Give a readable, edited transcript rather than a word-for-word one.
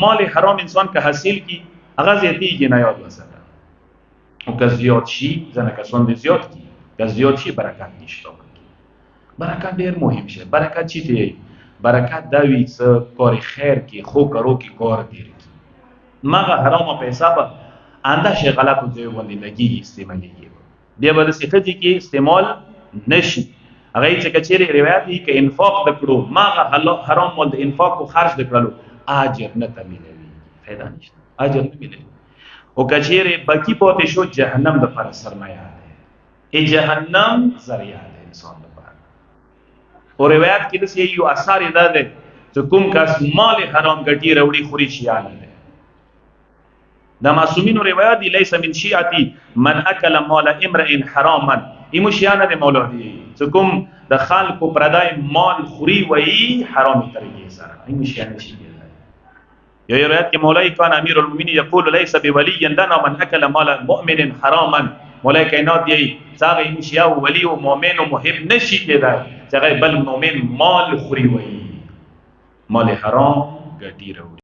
مال حرام انسان که حاصل کی هغه زیاتیږي نه یاد وساته او که زیات شي ځنه کسان دې زیات کی که زیات شي برکت نشته برکت ډیر مهم شه برکت چی دی برکت دا وی څه کار خیر کی خو کرو کی کار ډیر کی ماغه حرام پیسې به انده شي غلط ځای باندې لګي استعمالي بیا به د صحت کی استعمال نشي هغه چې کچېری روایت دی کې انفاق وکړو ماغه حرام مال د انفاق او خرج وکړو اجر نه تمینوي فایده نشته اجر نه ملي او کچېری باقی پاتې شو جهنم د پر سرمایه ده ای جهنم ذریعہ ده انسان لپاره او روایت کې د یو اثر ده چې کوم کس مال حرام ګټي وروړي خوري شیانه ده دا معصومین روایت دی لیس من شیعتی من اکل مال امرئ حراما ایمو شیانه دی مولا دی چې کوم د خلکو پردای مال خوري وای حرامي طریقې سره ایمو شیانه شي یو روایت کې مولای کان امیر المؤمنین یقول ليس بولی لنا من اکل مال مؤمن حراما مولای کائنات دی څنګه ایمو شیا ولی او مؤمن او محب نشي کېدای چې بل مؤمن مال خوري وای مال حرام ګټي وروړي